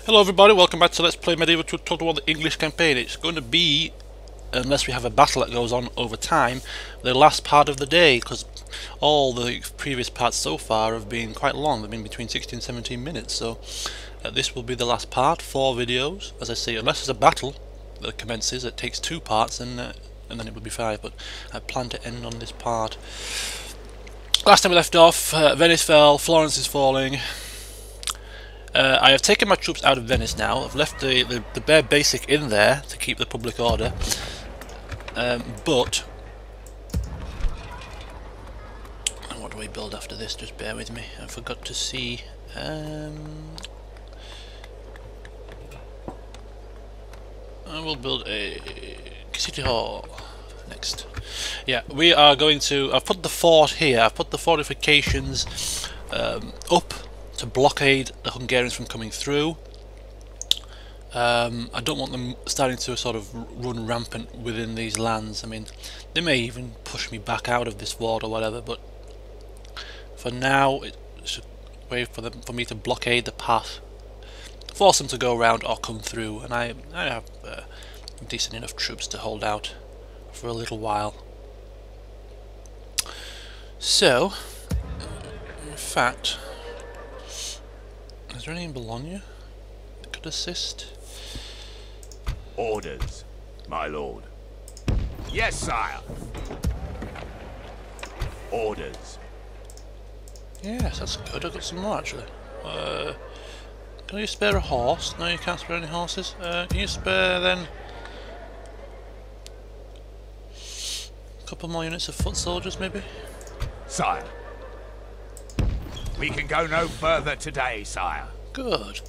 Hello everybody, welcome back to Let's Play Medieval Total War the English campaign. It's going to be, unless we have a battle that goes on over time, the last part of the day, because all the previous parts so far have been quite long. They've been between 16 and 17 minutes, so this will be the last part, 4 videos. As I say, unless there's a battle that commences, it takes 2 parts and then it will be 5, but I plan to end on this part. Last time we left off, Venice fell, Florence is falling. I have taken my troops out of Venice now. I've left the bare basic in there to keep the public order. But what do we build after this? Just bear with me. I forgot to see. I will build a city hall next. Yeah, we are going to. I've put the fort here. I've put the fortifications up to blockade the Hungarians from coming through. I don't want them starting to sort of run rampant within these lands. I mean, they may even push me back out of this ward or whatever, but for now it's a way for me to blockade the path, force them to go around or come through, and I have decent enough troops to hold out for a little while. So, in fact, is there any in Bologna that could assist? Orders, my lord. Yes, sire. Orders. Yes, that's good. I've got some more actually. Can you spare a horse? No, you can't spare any horses. Can you spare then a couple more units of foot soldiers maybe? Sire. We can go no further today, sire. Good.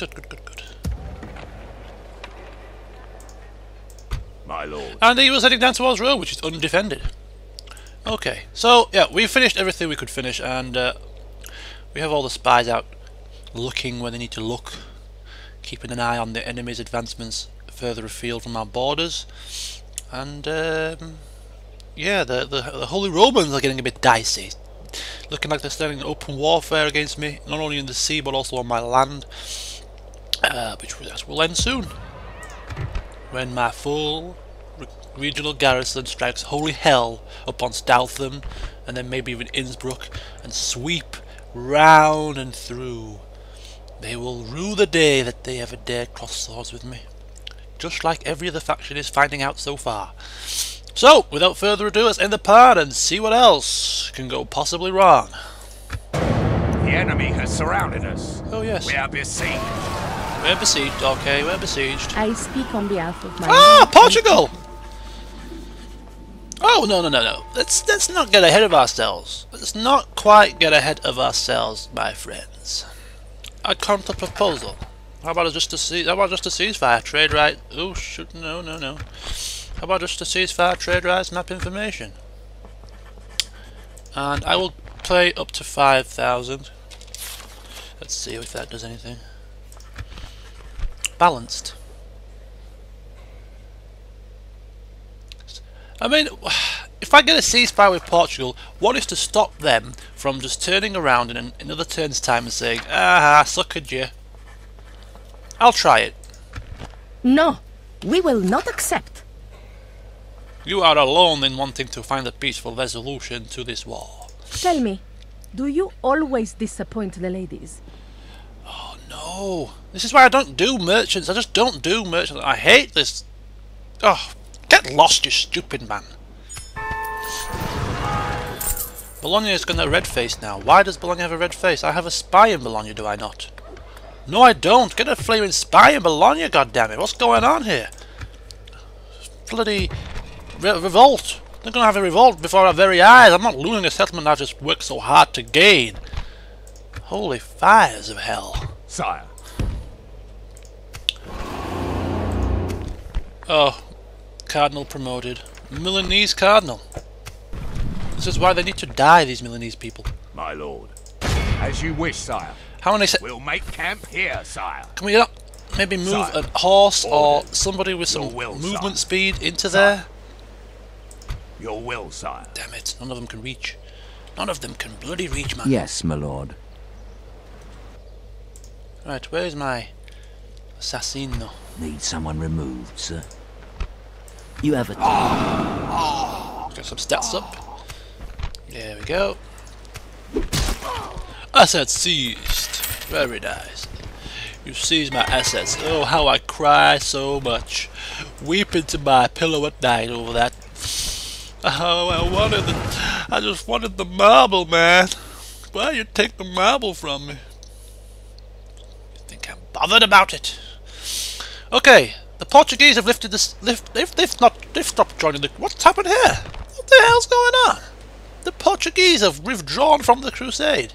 My lord. And he was heading down towards Rome, which is undefended. Okay, so yeah, we've finished everything we could finish, and we have all the spies out looking where they need to look, keeping an eye on the enemy's advancements further afield from our borders. And yeah, the Holy Romans are getting a bit dicey. Looking like they're starting open warfare against me, not only in the sea but also on my land, which will end soon, when my full regional garrison strikes holy hell upon Stautham, and then maybe even Innsbruck, and sweep round and through. They will rue the day that they ever dared cross swords with me, just like every other faction is finding out so far. So, without further ado, let's end the part and see what else can go possibly wrong. The enemy has surrounded us. Oh yes. We are besieged. We're besieged, okay, we're besieged. I speak on behalf of my... Ah, Portugal! Oh, no. Let's not get ahead of ourselves. Let's not quite get ahead of ourselves, my friends. I come to proposal. How about just a ceasefire, trade right? Oh, shoot, no. How about just a ceasefire, trade rights, map information? And I will play up to 5,000. Let's see if that does anything. Balanced. I mean, if I get a ceasefire with Portugal, what is to stop them from just turning around in another turn's time and saying, "Ah, suckered you"? I'll try it. No, we will not accept. You are alone in wanting to find a peaceful resolution to this war. Tell me, do you always disappoint the ladies? Oh no, this is why I don't do merchants. I just don't do merchants. I hate this. Oh, get lost, you stupid man. Bologna is going to red face now. Why does Bologna have a red face? I have a spy in Bologna, do I not? No, I don't. Get a flaming spy in Bologna, goddammit. What's going on here? Bloody revolt. They're going to have a revolt before our very eyes. I'm not losing a settlement I've just worked so hard to gain. Holy fires of hell. Sire. Oh, Cardinal promoted. Milanese Cardinal. This is why they need to die, these Milanese people. My lord. As you wish, sire. How many We'll make camp here, sire. Can we not maybe move Sire. a horse or Orders. somebody with some Your will, movement sire. speed into Sire. there? Your will, sire. Damn it, none of them can reach. None of them can bloody reach, man. Yes, my lord. Right, where's my Assassino. Need someone removed, sir? You have a... Get some stats up. There we go. Assets seized. Very nice. You seized my assets. Oh, how I cry so much. Weep into my pillow at night over that. Oh, I just wanted the marble, man. Why you take the marble from me? You think I'm bothered about it? Okay, the Portuguese have lifted this. They've stopped joining the. What's happened here? What the hell's going on? The Portuguese have withdrawn from the crusade.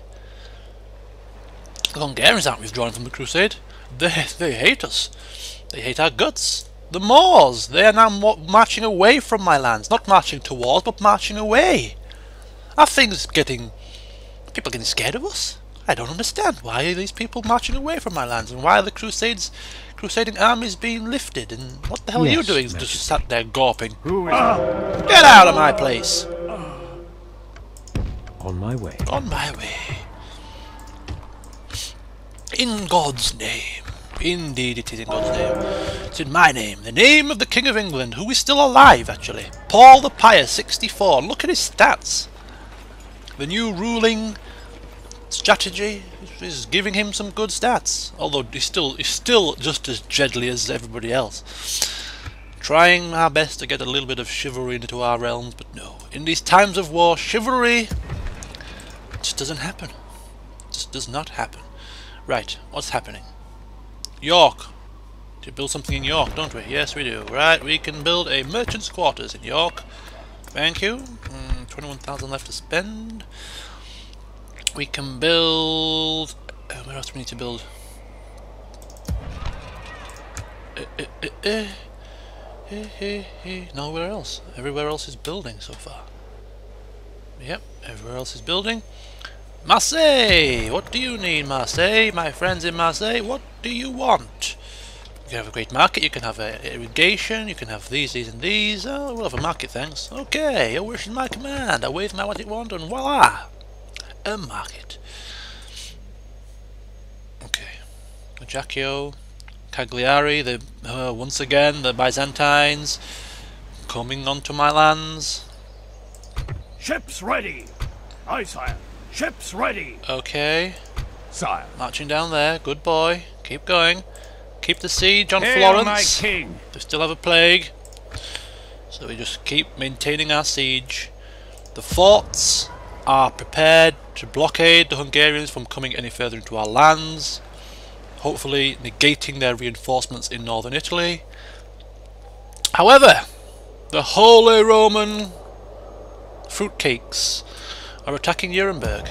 The Hungarians aren't withdrawing from the crusade. They hate us. They hate our guts. The Moors, they are now marching away from my lands. Not marching towards, but marching away. Are things getting... people getting scared of us? I don't understand. Why are these people marching away from my lands? And why are the crusading armies being lifted? And what the hell are you doing? Just sat there gawping. Get out of my place! On my way. On my way. In God's name. Indeed it is in God's name. It's in my name. The name of the King of England, who is still alive actually. Paul the Pious, 64. Look at his stats. The new ruling strategy is giving him some good stats. Although he's still just as deadly as everybody else. Trying our best to get a little bit of chivalry into our realms, but no. In these times of war, chivalry just doesn't happen. It just does not happen. Right, what's happening? York. To build something in York, don't we? Yes, we do. Right, we can build a merchant's quarters in York. Thank you. 21,000 left to spend. We can build... where else do we need to build? Nowhere else. Everywhere else is building so far. Yep, everywhere else is building. Marseille! What do you need, Marseille? My friends in Marseille, what do you want? You can have a great market, you can have irrigation, you can have these, and these. Oh, we'll have a market, thanks. Okay, your wish is my command. I wave my magic wand and voila! A market. Okay. Ajaccio, Cagliari, once again, the Byzantines coming onto my lands. Ships ready! Aye, sire. Ships ready! Okay. Sire. Marching down there, good boy. Keep going. Keep the siege on Hail Florence. my king. They still have a plague. So we just keep maintaining our siege. The forts are prepared to blockade the Hungarians from coming any further into our lands. Hopefully negating their reinforcements in northern Italy. However, the Holy Roman fruitcakes are attacking Nuremberg.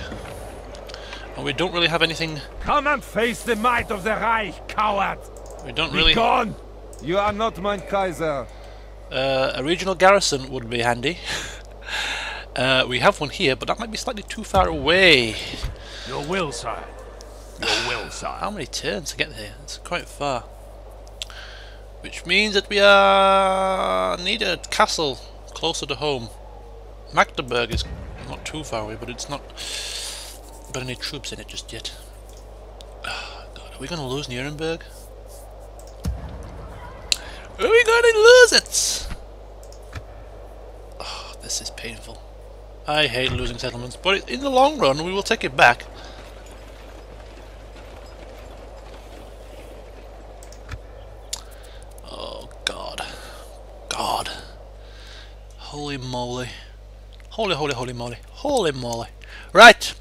And we don't really have anything... Come and face the might of the Reich, coward! We don't really... Be gone! You are not mein Kaiser. A regional garrison would be handy. We have one here, but that might be slightly too far away. Your will, sire. Your will, sire. How many turns to get there? It's quite far. Which means that we need a castle closer to home. Magdeburg is not too far away, but it's not got any troops in it just yet. Oh, God, are we going to lose Nuremberg? Are we going to lose it? Oh, this is painful. I hate losing settlements, but in the long run we will take it back. Oh God. God. Holy moly. Holy moly. Holy moly. Right.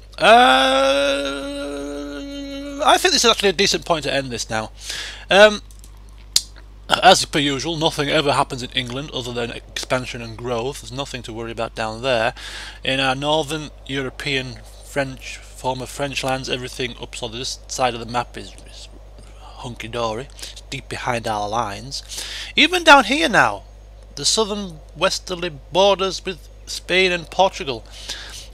I think this is actually a decent point to end this now. As per usual, nothing ever happens in England other than expansion and growth. There's nothing to worry about down there. In our northern European former French lands, everything up on this side of the map is hunky-dory. It's deep behind our lines. Even down here now, the southern westerly borders with Spain and Portugal.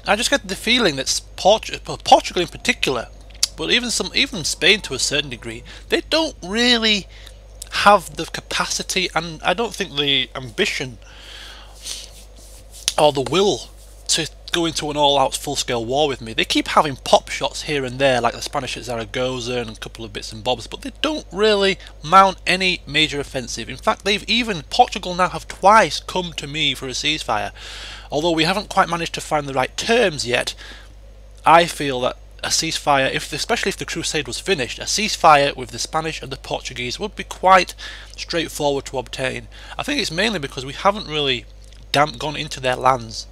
I just get the feeling that Portugal in particular, but even Spain to a certain degree, they don't really have the capacity, and I don't think the ambition or the will to go into an all-out full-scale war with me. They keep having pop shots here and there, like the Spanish at Zaragoza and a couple of bits and bobs, but they don't really mount any major offensive. In fact, Portugal now have twice come to me for a ceasefire. Although we haven't quite managed to find the right terms yet, I feel that a ceasefire, especially if the crusade was finished, a ceasefire with the Spanish and the Portuguese would be quite straightforward to obtain. I think it's mainly because we haven't really gone into their lands.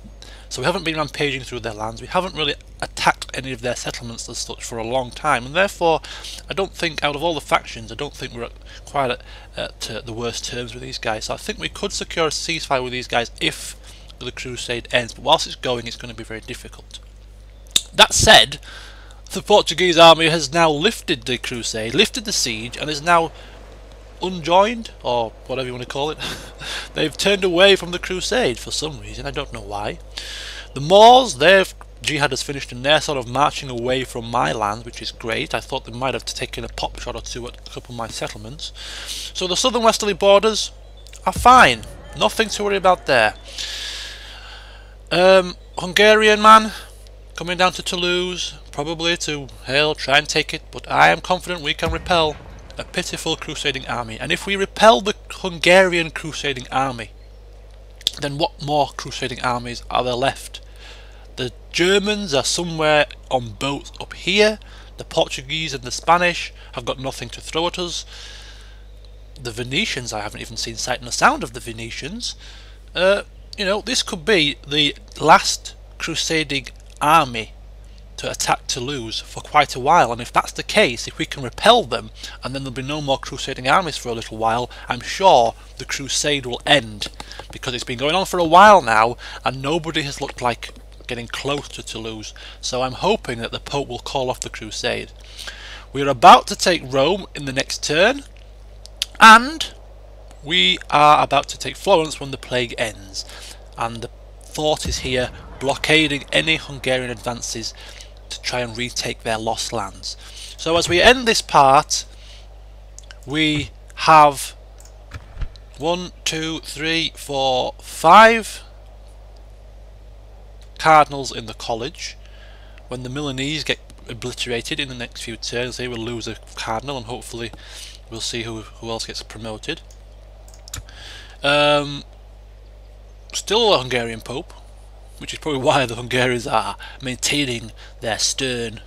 So we haven't been rampaging through their lands, we haven't really attacked any of their settlements as such for a long time, and therefore I don't think, out of all the factions, I don't think we're quite at the worst terms with these guys. So I think we could secure a ceasefire with these guys if the crusade ends, but whilst it's going it's going to be very difficult. That said, the Portuguese army has now lifted the crusade, lifted the siege, and is now unjoined, or whatever you want to call it. They've turned away from the crusade for some reason, I don't know why. The Moors, their jihad has finished and they're sort of marching away from my land, which is great. I thought they might have taken a pop shot or two at a couple of my settlements. So the southern westerly borders are fine, nothing to worry about there. Hungarian man coming down to Toulouse, probably to try and take it, but I am confident we can repel a pitiful crusading army. And if we repel the Hungarian crusading army, then what more crusading armies are there left? The Germans are somewhere on boats up here, the Portuguese and the Spanish have got nothing to throw at us. The Venetians, I haven't even seen sight nor sound of the Venetians. You know, this could be the last crusading army to attack Toulouse for quite a while, and if that's the case, if we can repel them and then there'll be no more crusading armies for a little while, I'm sure the crusade will end, because it's been going on for a while now and nobody has looked like getting close to Toulouse. So I'm hoping that the Pope will call off the crusade. We're about to take Rome in the next turn, and we are about to take Florence when the plague ends, and the fort is here blockading any Hungarian advances to try and retake their lost lands. So as we end this part, we have 1, 2, 3, 4, 5 cardinals in the college. When the Milanese get obliterated in the next few turns, they will lose a cardinal, and hopefully we'll see who else gets promoted. Still a Hungarian Pope, which is probably why the Hungarians are maintaining their stern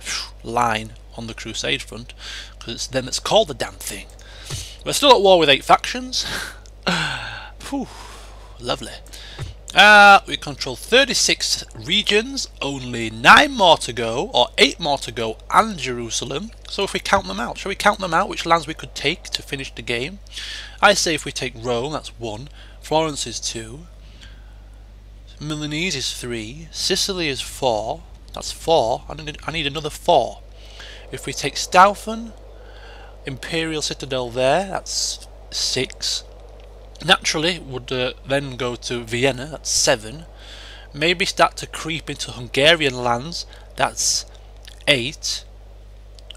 line on the crusade front, because it's them that's called the damn thing. We're still at war with 8 factions. Whew, lovely. We control 36 regions, only 9 more to go, or 8 more to go, and Jerusalem. So if we count them out, shall we count them out, which lands we could take to finish the game? I say if we take Rome, that's 1, Florence is 2, Milanese is 3, Sicily is 4, that's 4, I need another 4. If we take Staufen, Imperial Citadel there, that's 6. Naturally would then go to Vienna, that's 7. Maybe start to creep into Hungarian lands, that's 8.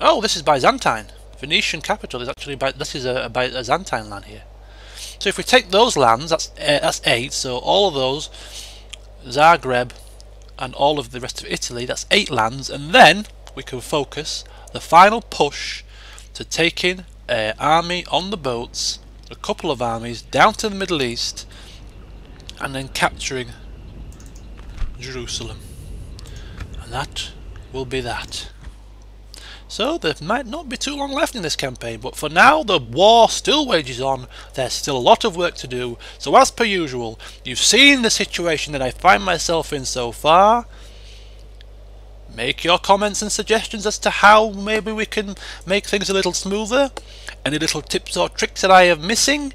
Oh, this is Byzantine. Venetian capital is actually a Byzantine land here. So if we take those lands, that's 8. So all of those, Zagreb and all of the rest of Italy, that's 8 lands, and then we can focus the final push to taking an army on the boats, a couple of armies down to the Middle East, and then capturing Jerusalem, and that will be that. So there might not be too long left in this campaign, but for now the war still wages on. There's still a lot of work to do, so as per usual, you've seen the situation that I find myself in so far. Make your comments and suggestions as to how maybe we can make things a little smoother. Any little tips or tricks that I am missing?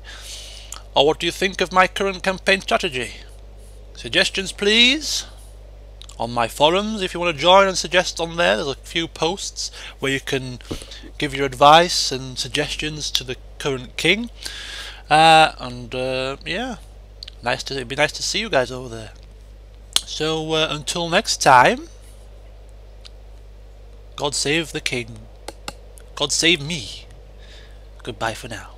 Or what do you think of my current campaign strategy? Suggestions please. On my forums, if you want to join and suggest on there's a few posts where you can give your advice and suggestions to the current king. Yeah, it'd be nice to see you guys over there. So until next time, God save the king. God save me. Goodbye for now.